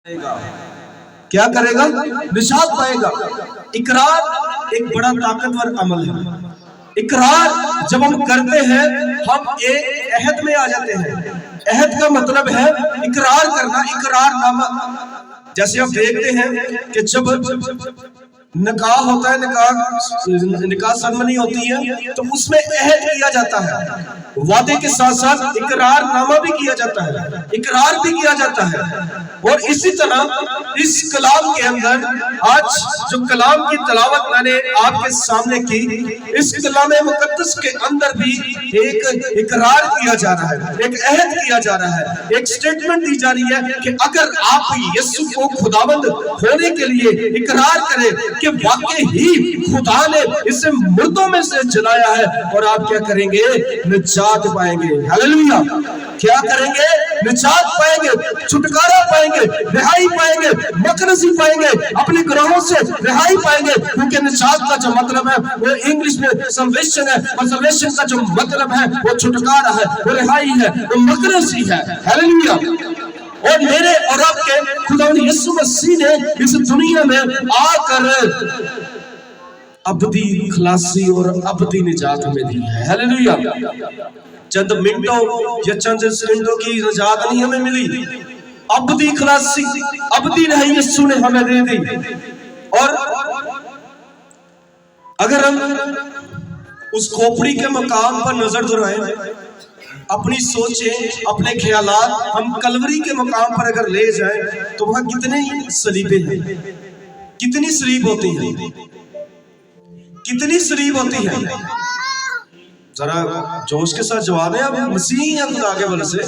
کیا کرے گا؟ نجات پائے گا۔ اقرار ایک بڑا طاقتور عمل ہے۔ اقرار جب ہم کرتے ہیں ہم ایک عہد میں آ جاتے ہیں۔ عہد کا مطلب ہے اقرار کرنا، اقرار نامہ۔ جیسے ہم دیکھتے ہیں کہ جب نکاح ہوتا ہے، نکاح سرمنی ہوتی ہے تو اس میں عہد کیا جاتا ہے، وعدے کے ساتھ ساتھ اقرار نامہ بھی کیا جاتا ہے، اقرار بھی کیا جاتا ہے۔ اور اسی طرح اس کلام کے اندر آج جو کلام کی تلاوت میں نے آپ کے سامنے کی، اس کلام مقدس کے اندر بھی ایک اقرار کیا جا رہا ہے، ایک عہد کیا جا رہا ہے، ایک سٹیٹمنٹ دی جا رہی ہے کہ اگر آپ یسوع کو خداوند ہونے کے لیے اقرار کریں کہ واقعی ہی خدا نے اسے مردوں میں سے جلایا ہے، اور آپ کیا کریں گے؟ نجات پائیں گے۔ ہاللیلویہ! کیا کریں گے؟ نجات پائیں گے، چھٹکارا پائیں گے، رہائی پائیں گے، مقرضی پائیں گے، اپنے گناہوں سے رہائی پائیں گے، کیونکہ نجات کا جو مطلب ہے وہ انگلش میں سلویشن ہے، اور سلویشن کا جو مطلب ہے وہ چھٹکارا ہے، وہ رہائی ہے، وہ مقرضی ہے۔ ہاللیلویہ! اور میرے اور آپ کے خداوند یسوع مسیح نے اس دنیا میں آ کر ابدی خلاصی اور ابدی نجات ہمیں دی ہے۔ ہاللیلویہ! چند منٹوں یا چند سیکنڈوں کی نجات نہیں ہمیں ملی، ابدی خلاصی، ابدی رہائی یسوع نے ہمیں دے دی۔ اور اگر ہم اس کھوپڑی کے مقام پر نظر دہرائیں، اپنی سوچیں، اپنے خیالات ہم کلوری کے مقام پر اگر لے جائیں تو وہاں کتنے صلیبیں ہیں، کتنی صلیب ہوتی ہیں، کتنی صلیب ہوتی ہیں؟ ذرا جوش کے ساتھ جواب ہے۔ اب مسیح یا خدا کے بل سے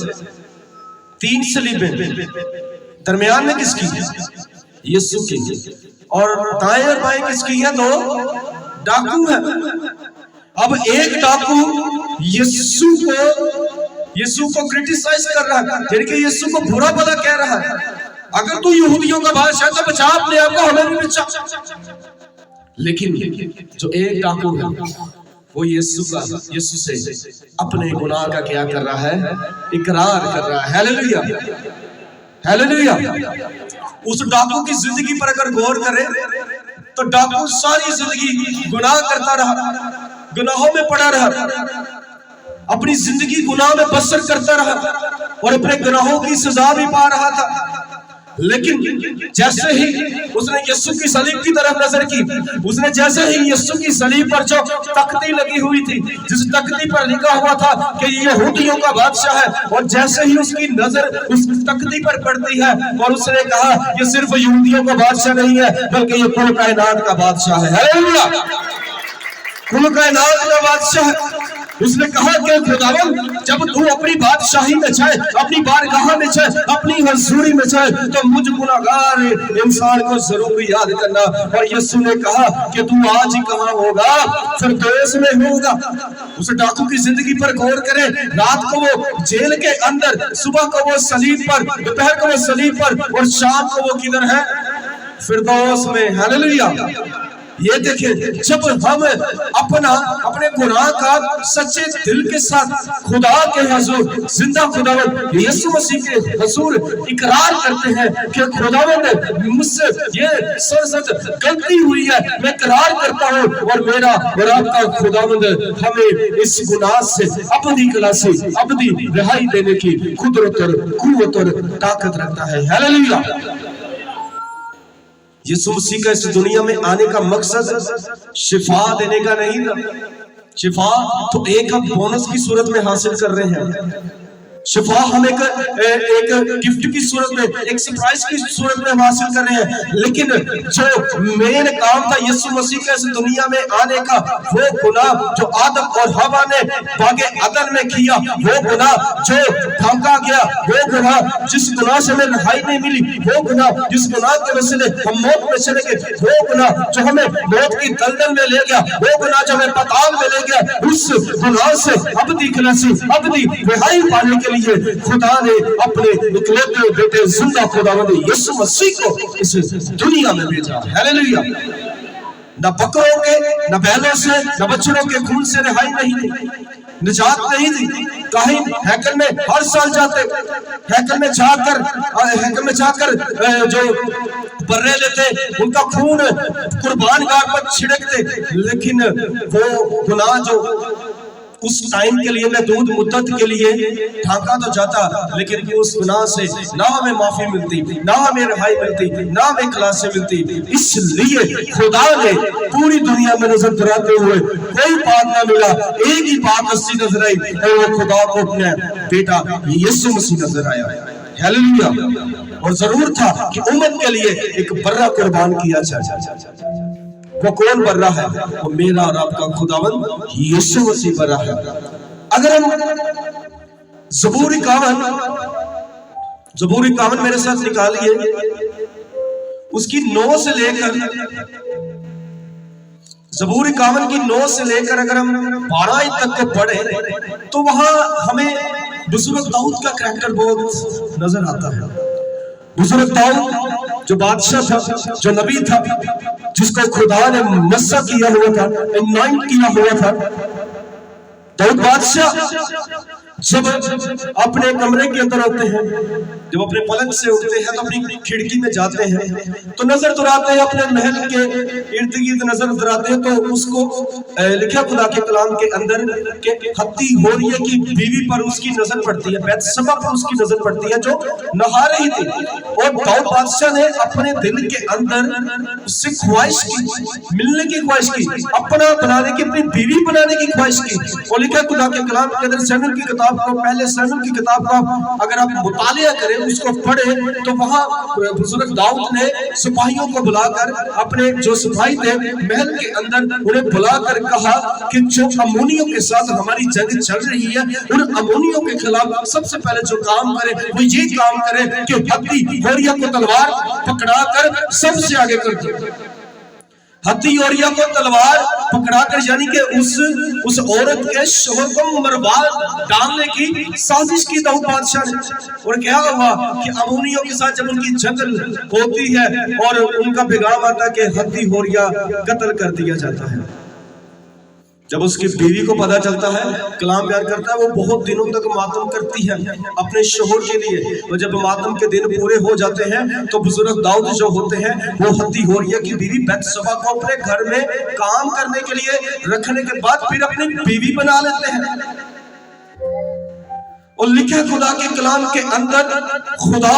3 صلیبیں، درمیان میں کس کی؟ یسوع کی، اور دائیں اور بائیں کس کی ہیں؟ 2 ڈاکو ہیں۔ اب ایک ڈاکو یسوع کو کرٹیسائز کر رہا ہے، یعنی کہ یسوع کو برا بھلا کہہ رہا ہے، اگر تو یہودیوں کا بادشاہ تو بچا اپنے آپ کو، ہمیں بھی بچا۔ لیکن جو ایک ڈاکو ہے وہ یسوع سے اپنے گناہ کا کیا کر رہا ہے؟ اقرار کر رہا ہے۔ ہاللیلویہ! ہاللیلویہ! اس ڈاکو کی زندگی پر اگر غور کریں تو ڈاکو ساری زندگی گناہ کرتا رہا، گناہوں میں پڑا رہا، اپنی زندگی گناہ میں بسر کرتا رہا، اور اپنے گناہوں کی سزا بھی پا رہا تھا۔ لیکن جیسے ہی اس نے یسوع کی صلیب کی طرف نظر کی، اس نے جیسے ہی یسوع کی صلیب پر جو تختی لگی ہوئی تھی، جس تختی پر لکھا ہوا تھا کہ یہ یہودیوں کا بادشاہ ہے، اور جیسے ہی اس کی نظر اس تختی پر پڑتی ہے اور اس نے کہا یہ صرف یہودیوں کا بادشاہ نہیں ہے بلکہ یہ کل کائنات کا بادشاہ ہے۔ ہاللیلویہ! کل کائنات کا بادشاہ ہے۔ اس نے کہا کہ خداوند جب تو اپنی بادشاہی میں جائے، اپنی بارگاہ میں جائے، اپنی حضوری میں جائے تو مجھ گناہگار انسان کو ضرور یاد کرنا۔ اور یسوع نے کہا کہ تو آج ہی کہاں ہوگا؟ فردوس میں ہوگا۔ اس ڈاکو کی زندگی پر غور کریں، رات کو وہ جیل کے اندر، صبح کو وہ صلیب پر، دوپہر کو وہ صلیب پر، اور شام کو وہ کدھر ہے؟ فردوس میں۔ ہاللیلویہ! یہ دیکھیں، جب ہم اپنے گناہ کا سچے دل کے ساتھ خدا کے حضور، زندہ خداوند یسوع مسیح کے حضور اقرار کرتے ہیں کہ خداوند مجھ سے یہ سرزد غلطی ہوئی ہے، میں اقرار کرتا ہوں، اور میرا اور آپ کا خداوند ہمیں اس گناہ سے ابدی خلاصی، ابدی رہائی دینے کی قدرت اور قوت اور طاقت رکھتا ہے۔ ہاللیلویہ! یسوع مسیح کا اس دنیا میں آنے کا مقصد شفا دینے کا نہیں تھا۔ شفا تو ایک ہم بونس کی صورت میں حاصل کر رہے ہیں، شفا ہم ایک گفٹ کی صورت میں، ایک سرپرائز کی صورت میں حاصل کر رہے ہیں، لیکن جو مین کام تھا یسوع مسیح کا اس دنیا میں آنے کا، وہ گناہ جو آدم اور حوا نے باغ عدن میں کیا، وہ گناہ جو ڈھانکا گیا، وہ گناہ جس گناہ سے ہمیں رہائی نہیں ملی، وہ گناہ جس گناہ کے وسیلے ہم موت میں چلے گئے، وہ گناہ جو ہمیں موت کی دلدل میں لے گیا، وہ گناہ جو ہمیں پتال میں لے گیا، اس گناہ سے ابدی خلاصی، ابدی رہائی پانے کے لیے خدا نے اپنے اکلوتے بیٹے زندہ خداوند یسوع مسیح کو اس دنیا میں بھیجا۔ ہاللیلویہ! نہ بکروں کے، نہ بیلوں سے، نہ بچڑوں کے خون سے رہائی نہیں دی، نجات نہیں دی. کاہن ہیکل میں ہر سال جاتے, ہیکل میں جا کر جو برے لیتے, ان کا خون قربان گاہ پر چھڑکتے, لیکن وہ گناہ جو اس ٹائم کے لیے محدود مدت کے لیے ڈھانکا تو جاتا, لیکن اس گناہ سے نہ ہمیں معافی ملتی, نہ ہمیں رہائی ملتی, نہ ہمیں خلاصی ملتی. اس لیے خدا نے پوری دنیا میں نظر دراتے ہوئے کوئی بات نہ ملا, ایک ہی بات اسی نظر آئی, اور وہ خدا کو اپنے بیٹا یسوع مسیح نظر آیا. ہیلیلویا. اور ضرور تھا کہ امت کے لیے ایک برہ قربان کیا جائے. وہ کون برہ ہے؟ وہ میرا اور آپ کا خداوند یسوع مسیح برہ ہے. اگر ہم زبور 51 میرے ساتھ نکالیے, اس کی 9 سے لے کر زبور 51 کی 9 سے لے کر اگر ہم 12 تک کو پڑھیں تو وہاں ہمیں بزرگ داؤد کا کریکٹر بہت نظر آتا ہے. بزرگ داؤد جو بادشاہ تھا, جو نبی تھا, جس کو خدا نے مسح کیا ہوا تھا, انوائنٹ کیا ہوا تھا. داؤد بادشاہ جب اپنے کمرے کے اندر ہوتے ہیں, جب اپنے پلنگ سے اٹھتے ہیں تو اپنی کھڑکی میں جاتے ہیں تو نظر دراتے ہیں اپنے محل کے ارد گرد نظر دراتے ہیں, تو اس کو لکھا خدا کے کلام کے اندر کہ حتی ہوریہ کی بیوی پر اس کی نظر پڑتی ہے, بیت شبع پر اس کی نظر پڑتی ہے جو نہا رہی تھی. اور داؤد بادشاہ نے اپنے دل کے اندر اس سے خواہش کی, ملنے کی خواہش کی, اپنا بنانے کی, اپنی بیوی بنانے کی خواہش کی. اور لکھا خدا کے کلام کے اندر سیموئیل کی کتاب کو, پہلے سیموئیل کی کتاب کا اگر آپ مطالعہ کریں, اس کو پڑھیں, تو وہاں بزرگ داؤد نے سپاہیوں کو بلا کر, اپنے جو سپاہی تھے محل کے اندر, انہیں بلا کر کہا کہ جو امونیوں کے ساتھ ہماری جنگ چل رہی ہے, ان امونیوں کے خلاف سب سے پہلے جو کام کرے وہ یہ کام کرے کہ حتی ہوریہ کو تلوار پکڑا کر سب سے آگے کر دے. حتی ہوریہ کو تلوار پکڑا کر, یعنی کہ اس عورت کے شوہر کو مروا ڈالنے کی سازش کی داؤد بادشاہ نے. اور کیا ہوا کہ امونیوں کے ساتھ جب ان کی جنگ ہوتی ہے اور ان کا پیغام آتا ہے کہ حتی ہوریہ قتل کر دیا جاتا ہے. جب اس کی بیوی کو پتہ چلتا ہے, کلام بیان کرتا ہے, وہ بہت دنوں تک ماتم کرتی ہے اپنے شوہر کے لیے. اور جب ماتم کے دن پورے ہو جاتے ہیں تو بزرگ داؤد جو ہوتے ہیں وہ حتی ہوریہ کی بیوی بیت شبع کو اپنے گھر میں کام کرنے کے لیے رکھنے کے بعد پھر اپنی بیوی بنا لیتے ہیں. اور لکھے خدا کے کلام کے اندر خدا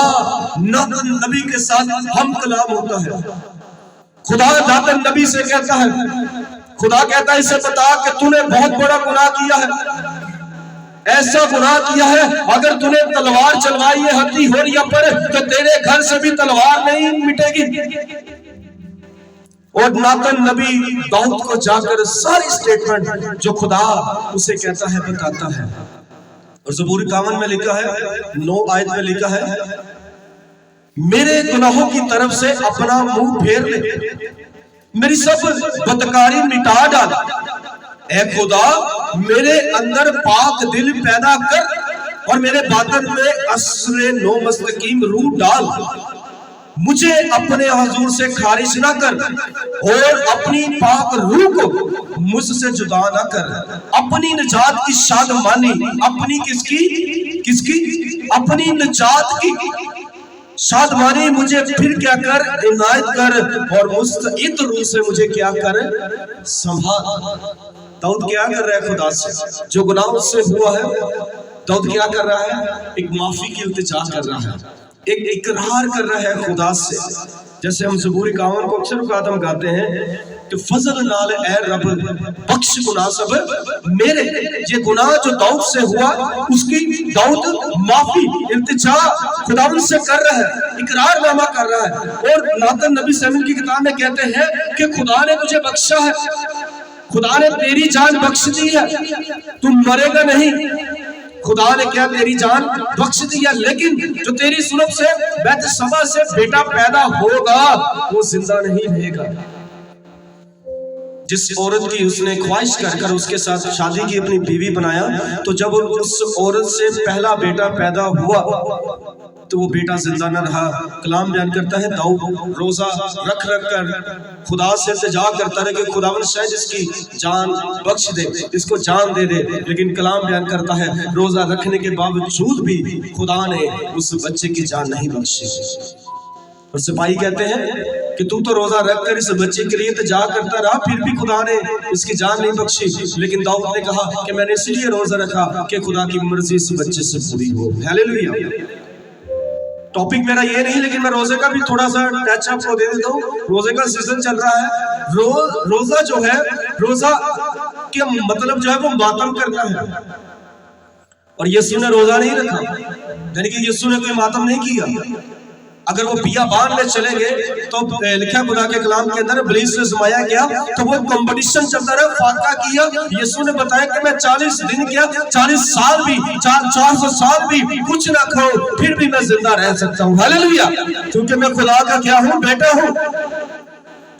ناتن نبی کے ساتھ ہم کلام ہوتا ہے. خدا ناتن نبی سے کہتا ہے, خدا کہتا ہے اسے بتا کہ تو نے بہت بڑا گناہ کیا ہے, ایسا گناہ کیا ہے, اگر تو نے تلوار چلوائی ہے حتی ہوریہ پر تو تیرے گھر سے بھی تلوار نہیں مٹے گی. اور ناتن نبی داؤد کو جا کر ساری سٹیٹمنٹ جو خدا اسے کہتا ہے بتاتا ہے. اور زبور 51 میں لکھا ہے, 9 آیت میں لکھا ہے, میرے گناہوں کی طرف سے اپنا منہ پھیر لے, میری سب بدکاری مٹا ڈال, اے خدا میرے اندر پاک دل پیدا کر اور میرے باطن میں اثر نو مستقیم روح ڈال. مجھے اپنے حضور سے خارج نہ کر اور اپنی پاک روح کو مجھ سے جدا نہ کر. اپنی نجات کی شادمانی, اپنی کس کی اپنی نجات کی شادمانی مجھے پھر کیا کر عنایت کر, اور مستعد روح سے مجھے کیا کر سنبھال. داؤد کیا کر رہا ہے خدا سے, جو گناہ اس سے ہوا ہے داؤد کیا کر رہا ہے, ایک معافی کی التجا کر رہا ہے, ایک اقرار کر رہا ہے خدا سے. جیسے ہم زبور 51 کو اکثر اوقات ہم گاتے ہیں کہ فضل نال اے رب بخش گناہ سب میرے. یہ گناہ جو داؤد سے ہوا اس کی داؤد معافی التجا خداوند سے کر رہا ہے, اقرار نامہ کر رہا ہے. اور ناتن نبی سیموئیل کی کتاب میں کہتے ہیں کہ خدا نے تجھے بخشا ہے, خدا نے تیری جان بخش دی ہے, تم مرے گا نہیں. خدا نے کیا تیری جان بخش دیا, لیکن جو تیری سلب سے بیت شبع سے بیٹا پیدا ہوگا وہ زندہ نہیں رہے گا. جس عورت کی اس نے خواہش کر اس کے ساتھ شادی کی, اپنی بیوی بنایا, تو جب اس عورت سے پہلا بیٹا پیدا ہوا تو وہ بیٹا زندہ نہ رہا. کلام بیان کرتا ہے داؤد روزہ رکھ کر خدا سے التجا کرتا رہا کہ خداوند شاید اس کی جان بخش دے، اس کو جان دے دے. لیکن کلام بیان کرتا ہے روزہ رکھنے کے باوجود بھی خدا نے اس بچے کی جان نہیں بخشی. اور سپاہی کہتے ہیں کہ تو روزہ رکھ کر اس بچے کے لیے التجا کرتا رہا، پھر بھی خدا نے اس کی جان نہیں بخشی. لیکن داؤد نے کہا کہ میں نے اس لیے روزہ رکھا کہ خدا کی مرضی اس بچے سے پوری ہو. ہیلیلویا. ٹاپک میرا یہ نہیں، لیکن میں روزے کا بھی تھوڑا سا ٹچ اپ کو دے دیتا ہوں. روزے کا سیزن چل رہا ہے. روزہ جو ہے، روزہ کے مطلب جو ہے وہ ماتم کرنا ہے. اور یسوع نے روزہ نہیں رکھا، یعنی کہ یسوع نے کوئی ماتم نہیں کیا. اگر وہ بیابان میں چلے گئے تو لکھا خدا کے کلام کے اندر ابلیس سے زمایا گیا تو وہ کمپٹیشن چلتا رہا، فاتحہ کیا. یسوع نے بتایا کہ میں 40 دن کیا، 40 سال بھی 400 سال بھی کچھ نہ کھاؤں پھر بھی میں زندہ رہ سکتا ہوں. ہیلیلویا. کیونکہ میں خدا کا کیا ہوں؟ بیٹا ہوں.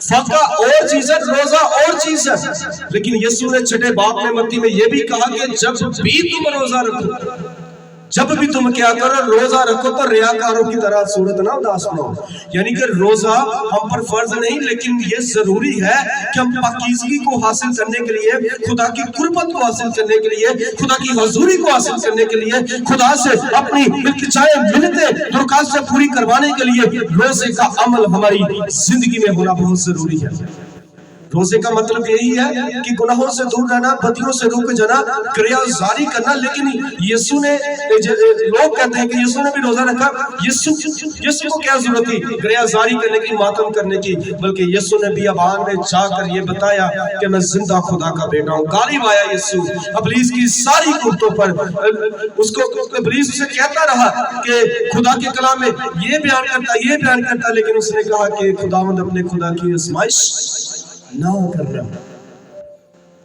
فاتحہ اور چیز ہے، روزہ اور چیز ہے. لیکن یسوع نے چھٹے باب میں متی میں یہ بھی کہا کہ جب بھی تم روزہ رکھو، جب بھی تم کیا کرو روزہ رکھو تو ریاکاروں کی طرح صورت نہ اداس بناؤ. یعنی کہ روزہ ہم پر فرض نہیں، لیکن یہ ضروری ہے کہ ہم پاکیزگی کو حاصل کرنے کے لیے، خدا کی قربت کو حاصل کرنے کے لیے، خدا کی حضوری کو حاصل کرنے کے لیے، خدا سے اپنی التجائے منتیں درخواست سے پوری کروانے کے لیے روزے کا عمل ہماری زندگی میں ہونا بہت ضروری ہے. روزے کا مطلب یہی ہے کہ گناہوں سے دور رہنا، بدیوں سے رک جانا، کریا زاری کرنا. لیکن یسوع نے، لوگ کہتے ہیں کہ یسوع نے بھی روزہ رکھا. یسوع کو کیا ضرورت تھی کریا زاری کرنے کی، ماتم کرنے کی؟ بلکہ یسوع نے بیابان میں جا کر یہ بتایا کہ میں زندہ خدا کا بیٹا ہوں. غالب آیا یسوع ابلیس کی ساری قوتوں پر. اس کو ابلیس اسے کہتا رہا کہ خدا کے کلام میں یہ بیان کرتا، لیکن اس نے کہا کہ خداوند اپنے خدا کی آزمائش نہ کرنا.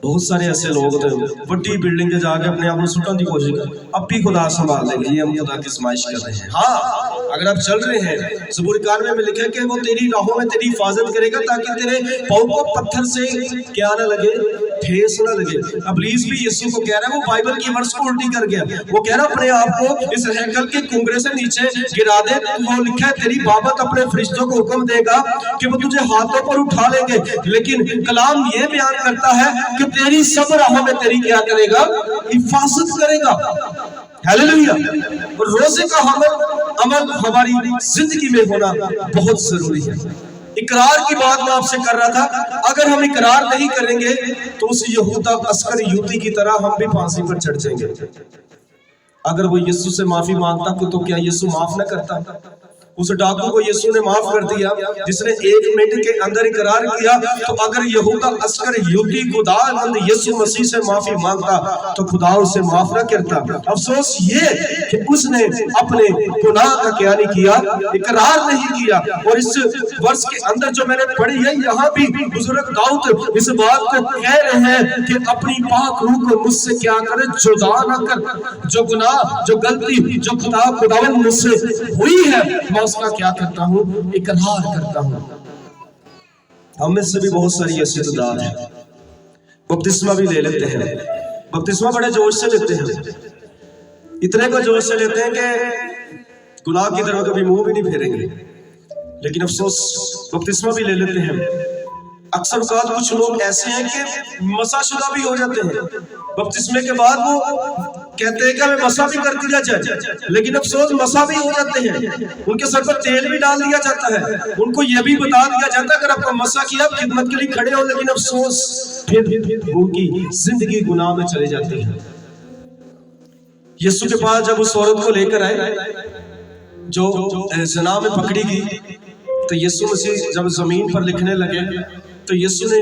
بہت سارے ایسے لوگ تھے بڑی بلڈنگ کے جا کے اپنے آپ کو سٹن کی کوشش کر، اب بھی خدا سنبھال لے گا. یہ ہم خدا کی آزمائش کر رہے ہیں. ہاں اگر آپ چل رہے ہیں، زبور 91 میں لکھا ہے کہ وہ تیری راہوں میں تیری حفاظت کرے گا تاکہ تیرے پاؤں کو پتھر سے کیا نہ لگے، ٹھیس نہ لگے. ابلیس بھی یسوع کو کہہ رہا ہے، وہ بائبل کی ورس کو الٹی کر گیا. وہ کہہ رہا اپنے آپ کو اس ہیکل کے کنگرے سے نیچے گرا دے. وہ لکھا ہے تیری بابت اپنے فرشتوں کو حکم دے گا کہ وہ تجھے ہاتھوں پر اٹھا لیں گے. لیکن کلام یہ بیان کرتا ہے کہ تیری سب راہوں میں تیری کیا کرے گا؟ حفاظت کرے گا. ہیلیلویا. اور روزے کا عمل ہماری زندگی میں ہونا بہت ضروری ہے. اقرار کی بات میں آپ سے کر رہا تھا. اگر ہم اقرار نہیں کریں گے تو اس یہودا عسکر یہودی کی طرح ہم بھی پھانسی پر چڑھ جائیں گے. اگر وہ یسوع سے معافی مانگتا تو کیا یسوع معاف نہ کرتا؟ اس ڈاکو کو یسوع نے معاف کر دیا جس نے 1 منٹ کے اندر اقرار کیا. تو اگر یہودا عسکر یہودی خداوند یسوع مسیح سے معافی مانگتا تو خدا اسے معاف نہ کرتا. افسوس یہ کہ اس نے اپنے گناہ کا کیا نہیں کیا؟ اقرار نہیں کیا. اور اس ورس کے اندر جو میں نے پڑھی ہے، یہاں بھی بزرگ داؤد اس بات کو کہہ رہے ہیں کہ اپنی پاک روح کو مجھ سے کیا کرے، جدا نہ کر. جو گناہ، جو غلطی، جو خداوند مجھ سے ہوئی ہے، میں اس کا کیا کرتا ہوں؟ اقرار کرتا ہوں. ہم میں سے بھی بہت ساری ایسی تعداد ہے بپتسمہ بھی لے لیتے ہیں. بپتسمہ بڑے جوش سے لیتے ہیں، اتنے کو جوش سے لیتے ہیں کہ گناہ کی طرف کبھی منہ بھی نہیں پھیریں گے. لیکن افسوس بپتسمہ بھی لے لیتے ہیں. اکثر اوقات کچھ لوگ ایسے ہیں کہ مسا شدہ بھی ہو جاتے ہیں. بپتسمے کے بعد وہ کہتے ہیں کہ ہمیں مسا بھی کر دیا جائے، لیکن افسوس مسا بھی ہو جاتے ہیں. ان کے سر پر تیل بھی ڈال دیا جاتا ہے. ان کو یہ بھی بتا دیا جاتا ہے اگر آپ کو مسا کیا آپ خدمت کے لیے کھڑے ہو. لیکن افسوس پھر ان کی زندگی گناہ میں چلے جاتی ہے. یسوع کے پاس جب اس عورت کو لے کر آئے جو زنا میں پکڑی گئی، تو یسوع مسیح جب زمین پر لکھنے لگے تو یسوع نے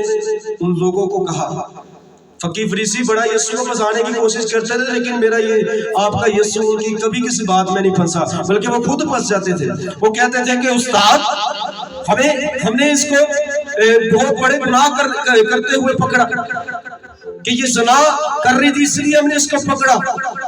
ان لوگوں کو کہا، فقی فریسی بڑا یسوع کو پھنسانے کی کوشش کرتے تھے، لیکن میرا یہ آپ کا یسوع ان کی کبھی کسی بات میں نہیں پھنسا، بلکہ وہ خود پھنس جاتے تھے. وہ کہتے تھے کہ استاد ہم نے اس کو بہت بڑے گناہ کرتے ہوئے پکڑا کہ یہ زنا کر رہی تھی، اس لیے ہم نے اس کو پکڑا.